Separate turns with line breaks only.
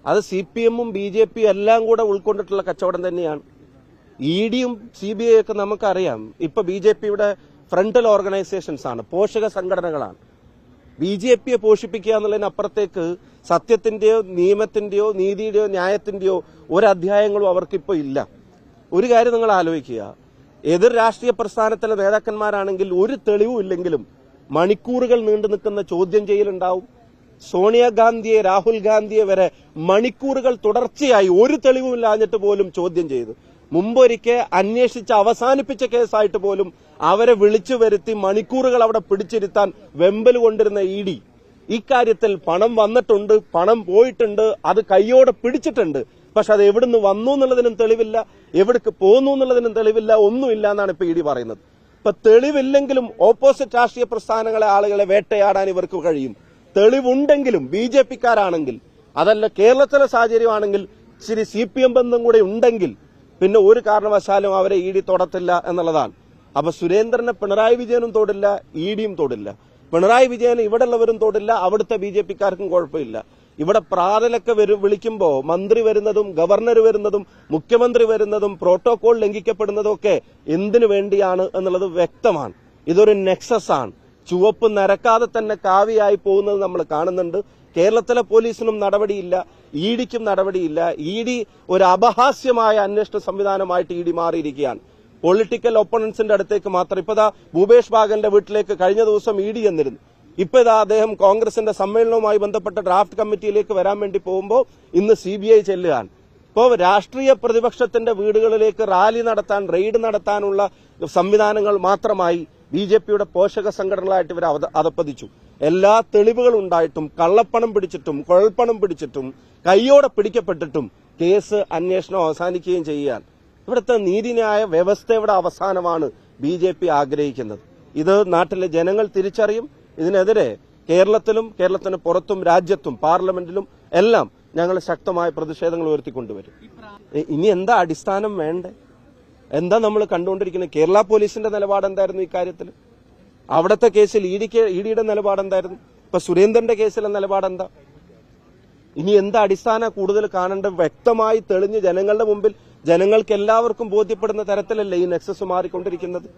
അത് CPM-ഉം BJP എല്ലാം കൂടെ ഉൾക്കൊണ്ടിട്ടുള്ള കച്ചവടം തന്നെയാണ്. ED-യും CBI ഒക്കെ നമുക്കറിയാം. ഇപ്പൊ BJP-യുടെ ഫ്രണ്ടൽ ഓർഗനൈസേഷൻസ് ആണ്, പോഷക സംഘടനകളാണ്. BJP-യെ പോഷിപ്പിക്കുക എന്നുള്ളതിനപ്പുറത്തേക്ക് സത്യത്തിന്റെയോ നിയമത്തിന്റെയോ നീതിയുടെയോ ന്യായത്തിന്റെയോ ഒരധ്യായങ്ങളും അവർക്കിപ്പോ ഇല്ല. ഒരു കാര്യം നിങ്ങൾ ആലോചിക്കുക, എതിർ രാഷ്ട്രീയ പ്രസ്ഥാനത്തിലെ നേതാക്കന്മാരാണെങ്കിൽ ഒരു തെളിവും ഇല്ലെങ്കിലും മണിക്കൂറുകൾ നീണ്ടു നിൽക്കുന്ന ചോദ്യം ചെയ്യലുണ്ടാവും. സോണിയാഗാന്ധിയെ, രാഹുൽ ഗാന്ധിയെ വരെ മണിക്കൂറുകൾ തുടർച്ചയായി ഒരു തെളിവുമില്ലാഞ്ഞിട്ട് പോലും ചോദ്യം ചെയ്തു. മുമ്പൊരിക്കൽ അന്വേഷിച്ച് അവസാനിപ്പിച്ച കേസായിട്ട് പോലും അവരെ വിളിച്ചു വരുത്തി മണിക്കൂറുകൾ അവിടെ പിടിച്ചിരുത്താൻ വെമ്പൽ കൊണ്ടിരുന്ന ED ഇക്കാര്യത്തിൽ പണം വന്നിട്ടുണ്ട്, പണം പോയിട്ടുണ്ട്, അത് കൈയോടെ പിടിച്ചിട്ടുണ്ട്. പക്ഷെ അത് എവിടുന്ന് വന്നു എന്നുള്ളതിനും തെളിവില്ല, എവിടേക്ക് പോന്നു എന്നുള്ളതിനും തെളിവില്ല, ഒന്നുമില്ല എന്നാണ് ഇപ്പൊ ED പറയുന്നത്. ഇപ്പൊ തെളിവില്ലെങ്കിലും ഓപ്പോസിറ്റ് രാഷ്ട്രീയ പ്രസ്ഥാനങ്ങളെ ആളുകളെ വേട്ടയാടാൻ ഇവർക്ക് കഴിയും. തെളിവുണ്ടെങ്കിലും BJP-ക്കാരാണെങ്കിൽ, അതല്ല കേരളത്തിലെ സാഹചര്യമാണെങ്കിൽ ശരി CPM ബന്ധം കൂടെ ഉണ്ടെങ്കിൽ പിന്നെ ഒരു കാരണവശാലും അവരെ ED തൊടത്തില്ല എന്നുള്ളതാണ്. അപ്പൊ സുരേന്ദ്രനെ പിണറായി വിജയനും തൊടില്ല, ED-യും തൊടില്ല. പിണറായി വിജയന് ഇവിടെ ഉള്ളവരും തൊടില്ല, അവിടുത്തെ BJP-ക്കാർക്കും കുഴപ്പമില്ല. ഇവിടെ പ്രാതലൊക്കെ വിളിക്കുമ്പോൾ മന്ത്രി വരുന്നതും ഗവർണർ വരുന്നതും മുഖ്യമന്ത്രി വരുന്നതും പ്രോട്ടോകോൾ ലംഘിക്കപ്പെടുന്നതും ഒക്കെ എന്തിനു വേണ്ടിയാണ് എന്നുള്ളത് വ്യക്തമാണ്. ഇതൊരു നെക്സസ് ആണ്. ചുവപ്പ് നരക്കാതെ തന്നെ കാവിയായി പോകുന്നത് നമ്മൾ കാണുന്നുണ്ട്. കേരളത്തിലെ പോലീസിനും നടപടിയില്ല, ED-ക്കും നടപടിയില്ല. ED ഒരു അപഹാസ്യമായ അന്വേഷണ സംവിധാനമായിട്ട് ED മാറിയിരിക്കുകയാണ്. പൊളിറ്റിക്കൽ ഒപ്പണൻസിന്റെ അടുത്തേക്ക് മാത്രം. ഇപ്പതാ ഭൂപേഷ് ബാഗന്റെ വീട്ടിലേക്ക് കഴിഞ്ഞ ദിവസം ED ചെന്നിരുന്നു. ഇപ്പൊ ഇതാ അദ്ദേഹം കോൺഗ്രസിന്റെ സമ്മേളനവുമായി ബന്ധപ്പെട്ട ഡ്രാഫ്റ്റ് കമ്മിറ്റിയിലേക്ക് വരാൻ വേണ്ടി പോകുമ്പോൾ ഇന്ന് CBI ചെല്ലുകയാണ്. ഇപ്പോൾ രാഷ്ട്രീയ പ്രതിപക്ഷത്തിന്റെ വീടുകളിലേക്ക് റാലി നടത്താൻ, റെയ്ഡ് നടത്താനുള്ള സംവിധാനങ്ങൾ മാത്രമായി BJP-യുടെ പോഷക സംഘടനകളായിട്ട് ഇവർ അധപ്പതിച്ചു. എല്ലാ തെളിവുകളും ഉണ്ടായിട്ടും, കള്ളപ്പണം പിടിച്ചിട്ടും കുഴൽപ്പണം പിടിച്ചിട്ടും കൈയോടെ പിടിക്കപ്പെട്ടിട്ടും കേസ് അന്വേഷണം അവസാനിക്കുകയും ചെയ്യാൻ ഇവിടുത്തെ നീതിന്യായ വ്യവസ്ഥയുടെ അവസാനമാണ് BJP ആഗ്രഹിക്കുന്നത്. ഇത് നാട്ടിലെ ജനങ്ങൾ തിരിച്ചറിയും. ഇതിനെതിരെ കേരളത്തിലും കേരളത്തിന് പുറത്തും രാജ്യത്തും പാർലമെന്റിലും എല്ലാം ഞങ്ങൾ ശക്തമായ പ്രതിഷേധങ്ങൾ ഉയർത്തിക്കൊണ്ടുവരും. ഇനി എന്താ അടിസ്ഥാനം വേണ്ടേ? എന്താ നമ്മൾ കണ്ടുകൊണ്ടിരിക്കുന്നത്? കേരള പോലീസിന്റെ നിലപാട് എന്തായിരുന്നു ഇക്കാര്യത്തിൽ? അവിടുത്തെ കേസിൽ ED-യുടെ നിലപാട് എന്തായിരുന്നു? ഇപ്പൊ സുരേന്ദ്രന്റെ കേസിലെ നിലപാട് എന്താ? ഇനി എന്താ അടിസ്ഥാന കൂടുതൽ കാണേണ്ട? വ്യക്തമായി തെളിഞ്ഞ് ജനങ്ങളുടെ മുമ്പിൽ ജനങ്ങൾക്ക് എല്ലാവർക്കും ബോധ്യപ്പെടുന്ന തരത്തിലല്ലേ ഈ നെക്സസ് മാറിക്കൊണ്ടിരിക്കുന്നത്?